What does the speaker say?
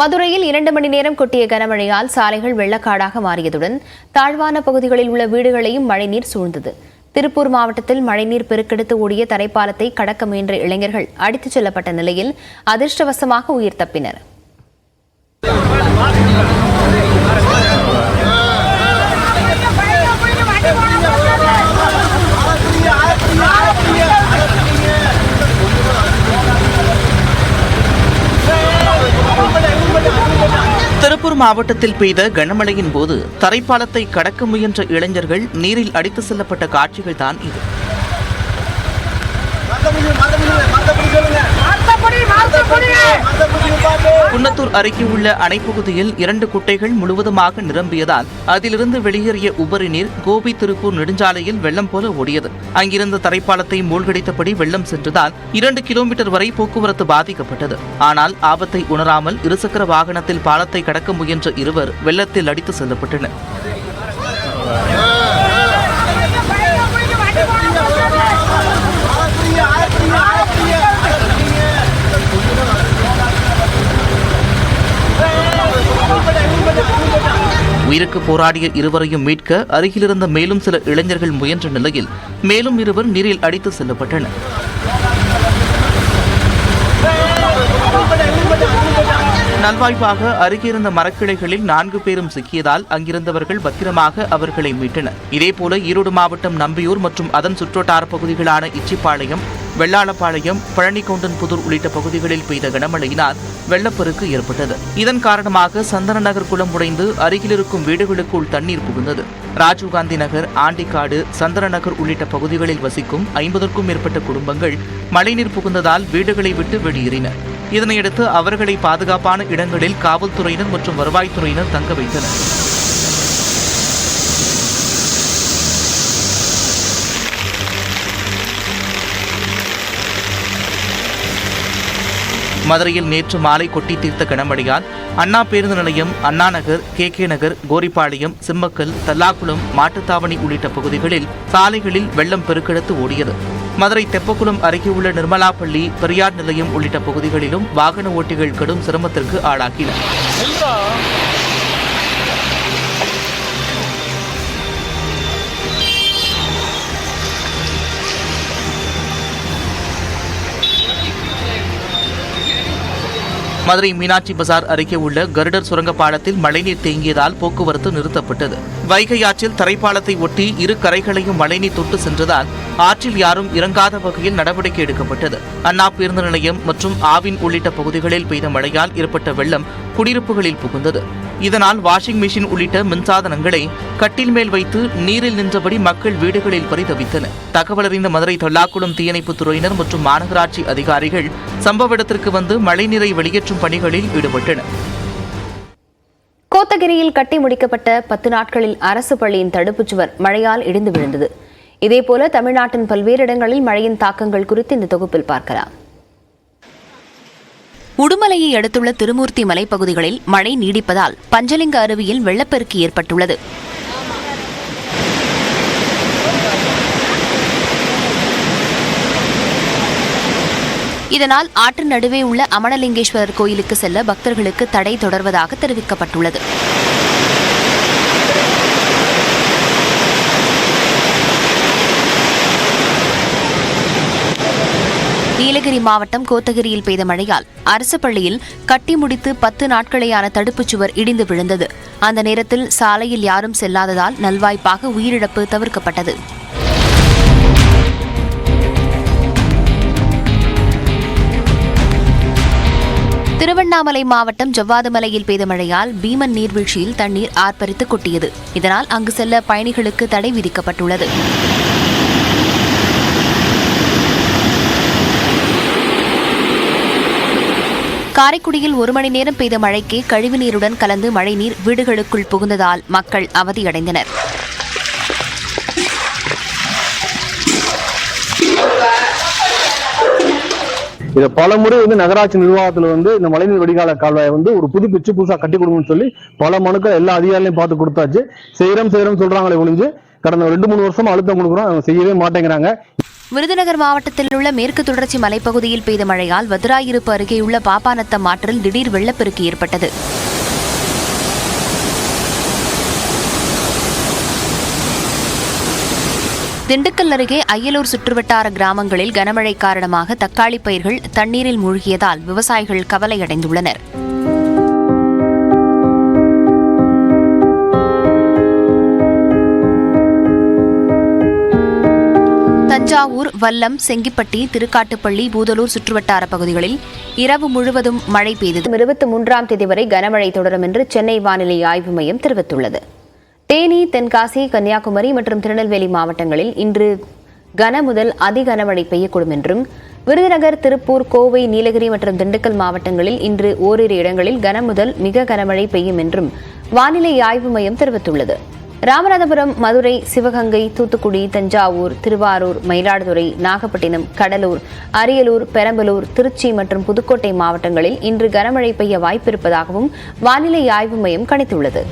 மதுரையில் 2 மணி நேரம் கொட்டிய கனமழையால் சாலைகள் வெள்ளக்காடாக மாறியதுடன் தாழ்வான பகுதிகளில் உள்ள வீடுகளையும் மழைநீர் சூழ்ந்தது. திருப்பூர் மாவட்டத்தில் மழைநீர் பெருக்கெடுத்து ஓடிய தரைப்பாலத்தை கடக்க முயன்ற இளைஞர்கள் அடித்துச் செல்லப்பட்ட நிலையில் அதிர்ஷ்டவசமாக உயிர் தப்பினர். திருப்பூர் மாவட்டத்தில் பெய்த கனமழையின் போது தரைப்பாலத்தை கடக்க முயன்ற இளைஞர்கள் நீரில் அடித்து செல்லப்பட்ட காட்சிகள் தான் இது. குன்னத்தூர் அருகே உள்ள அணைப்பகுதியில் 2 குட்டைகள் முழுவதுமாக நிரம்பியதால் அதிலிருந்து வெளியேறிய உபரி நீர் கோபி திருப்பூர் நெடுஞ்சாலையில் வெள்ளம் போல ஓடியது. அங்கிருந்த தரைப்பாலத்தை மூழ்கடித்தபடி வெள்ளம் சென்றதால் 2 கிலோமீட்டர் வரை போக்குவரத்து பாதிக்கப்பட்டது. ஆனால் ஆபத்தை உணராமல் இருசக்கர வாகனத்தில் பாலத்தை கடக்க முயன்ற இருவர் வெள்ளத்தில் அடித்து செல்லப்பட்டனர். உயிருக்கு போராடிய இருவரையும் மீட்க அருகிலிருந்த மேலும் சில இளைஞர்கள் முயன்ற நிலையில் மேலும் இருவர் நீரில் அடித்து செல்லப்பட்டனர். நல்வாய்ப்பாக அருகே இருந்த மரக்கிளைகளில் 4 பேரும் சிக்கியதால் அங்கிருந்தவர்கள் பத்திரமாக அவர்களை மீட்டனர். இதேபோல ஈரோடு மாவட்டம் நம்பியூர் மற்றும் அதன் சுற்றுவட்டார பகுதிகளான இச்சிப்பாளையம், வெள்ளாளப்பாளையம், பழனிக்கவுண்டன்புதூர் உள்ளிட்ட பகுதிகளில் பெய்த கனமழையினால் வெள்ளப்பெருக்கு ஏற்பட்டது. இதன் காரணமாக சந்தன நகர் குளம் உடைந்து அருகில் இருக்கும் வீடுகளுக்குள் தண்ணீர் புகுந்தது. ராஜீவ்காந்தி நகர், ஆண்டிக்காடு, சந்தன நகர் உள்ளிட்ட பகுதிகளில் வசிக்கும் 50க்கும் மேற்பட்ட குடும்பங்கள் மழைநீர் புகுந்ததால் வீடுகளை விட்டு வெளியேறின. இதனையடுத்து அவர்களை பாதுகாப்பான இடங்களில் காவல்துறையினர் மற்றும் வருவாய்த்துறையினர் தங்க வைத்தனர். மதுரையில் நேற்று மாலை கொட்டி தீர்த்த கனமழையால் அண்ணா பேருந்து நிலையம், அண்ணா நகர், கே நகர், கோரிப்பாளையம், சிம்மக்கல், தல்லாக்குளம், மாட்டுத்தாவணி உள்ளிட்ட பகுதிகளில் சாலைகளில் வெள்ளம் பெருக்கெடுத்து ஓடியது. மதுரை தெப்பக்குளம் அருகே உள்ள நிர்மலாப்பள்ளி, பெரியார் நிலையம் உள்ளிட்ட பகுதிகளிலும் வாகன ஓட்டிகள் கடும் சிரமத்திற்கு ஆளாகினர். மதுரை மீனாட்சி பசார் அருகே உள்ள கருடர் சுரங்க பாலத்தில் மழைநீர் தேங்கியதால் போக்குவரத்து நிறுத்தப்பட்டது. வைகை ஆற்றில் தரைப்பாலத்தை ஒட்டி 2 கரைகளையும் மழைநீர் தொட்டு சென்றதால் ஆற்றில் யாரும் இறங்காத வகையில் நடவடிக்கை எடுக்கப்பட்டது. அண்ணா பேருந்து நிலையம் மற்றும் ஆவின் உள்ளிட்ட பகுதிகளில் பெய்த மழையால் ஏற்பட்ட வெள்ளம் குடியிருப்புகளில் புகுந்தது. இதனால் வாஷிங் மிஷின் உள்ளிட்ட மின்சாதனங்களை கட்டில் மேல் வைத்து நீரில் நின்றபடி மக்கள் வீடுகளில் பரிதவித்தனர். தகவல் அறிந்த மதுரை தல்லாக்குளம் தீயணைப்புத் துறையினர் மற்றும் மாநகராட்சி அதிகாரிகள் சம்பவ இடத்திற்கு வந்து மழைநீரை வெளியேற்றும் பணிகளில் ஈடுபட்டனர். கோத்தகிரியில் கட்டி முடிக்கப்பட்ட 10 நாட்களில் அரசு பள்ளியின் தடுப்புச் சுவர் மழையால் இடிந்து விழுந்தது. இதேபோல தமிழ்நாட்டின் பல்வேறு இடங்களில் மழையின் தாக்கங்கள் குறித்து இந்த தொகுப்பில் பார்க்கலாம். உடுமலையை அடுத்துள்ள திருமூர்த்தி மலைப்பகுதிகளில் மழை நீடிப்பதால் பஞ்சலிங்க அருவியில் வெள்ளப்பெருக்கு ஏற்பட்டுள்ளது. இதனால் ஆற்றின் நடுவே உள்ள அமனலிங்கேஸ்வரர் கோயிலுக்கு செல்ல பக்தர்களுக்கு தடை தொடர்வதாக தெரிவிக்கப்பட்டுள்ளது. நீலகிரி மாவட்டம் கோத்தகிரியில் பெய்த மழையால் அரசு பள்ளியில் கட்டி முடித்து 10 நாட்களேயான தடுப்புச் சுவர் இடிந்து விழுந்தது. அந்த நேரத்தில் சாலையில் யாரும் செல்லாததால் நல்வாய்ப்பாக உயிரிழப்பு தவிர்க்கப்பட்டது. திருவண்ணாமலை மாவட்டம் ஜவ்வாதுமலையில் பெய்த மழையால் பீமன் நீர்வீழ்ச்சியில் தண்ணீர் ஆர்ப்பரித்து கொட்டியது. இதனால் அங்கு செல்ல பயணிகளுக்கு தடை விதிக்கப்பட்டுள்ளது. காரைக்குடியில் 1 மணி நேரம் பெய்த மழைக்கு கழிவுநீருடன் கலந்து மழைநீர் வீடுகளுக்குள் புகுந்ததால் மக்கள் அவதியடைந்தனர். இதை பல முறை நகராட்சி நிர்வாகத்துல இந்த மழைநீர் வடிகால கால்வாயை ஒரு புதுசா கட்டி கொடுங்கன்னு சொல்லி பல மனுக்கள் எல்லா அதிகாரிகளையும் பார்த்து கொடுத்தாச்சு. செய்யறோம் சொல்றாங்களே ஒழிஞ்சு கடந்த 2-3 வருஷமா அழுத்தம் கொடுக்குறோம், அவங்க செய்யவே மாட்டேங்கிறாங்க. விருதுநகர் மாவட்டத்தில் உள்ள மேற்கு தொடர்ச்சி மலைப்பகுதியில் பெய்த மழையால் வத்திராயிருப்பு அருகேயுள்ள பாப்பாநத்தம் ஆற்றில் திடீர் வெள்ளப்பெருக்கு ஏற்பட்டது. திண்டுக்கல் அருகே அய்யலூர் சுற்றுவட்டார கிராமங்களில் கனமழை காரணமாக தக்காளி பயிர்கள் தண்ணீரில் மூழ்கியதால் விவசாயிகள் கவலையடைந்துள்ளனர். தஞ்சாவூர், வல்லம், செங்கிப்பட்டி, திருக்காட்டுப்பள்ளி, பூதலூர் சுற்றுவட்டார பகுதிகளில் இரவு முழுவதும் மழை பெய்தது. 23ஆம் தேதி வரை கனமழை தொடரும் என்று சென்னை வானிலை ஆய்வு மையம் தெரிவித்துள்ளது. தேனி, தென்காசி, கன்னியாகுமரி மற்றும் திருநெல்வேலி மாவட்டங்களில் இன்று கன முதல் அதி கனமழை பெய்யக்கூடும் என்றும், விருதுநகர், திருப்பூர், கோவை, நீலகிரி மற்றும் திண்டுக்கல் மாவட்டங்களில் இன்று ஓரிரு இடங்களில் கன முதல் மிக கனமழை பெய்யும் என்றும் வானிலை ஆய்வு மையம் தெரிவித்துள்ளது. ராமநாதபுரம், மதுரை, சிவகங்கை, தூத்துக்குடி, தஞ்சாவூர், திருவாரூர், மயிலாடுதுறை, நாகப்பட்டினம், கடலூர், அரியலூர், பெரம்பலூர், திருச்சி மற்றும் புதுக்கோட்டை மாவட்டங்களில் இன்று கனமழை பெய்ய வாய்ப்பிருப்பதாகவும் வானிலை ஆய்வு மையம் கணித்துள்ளது.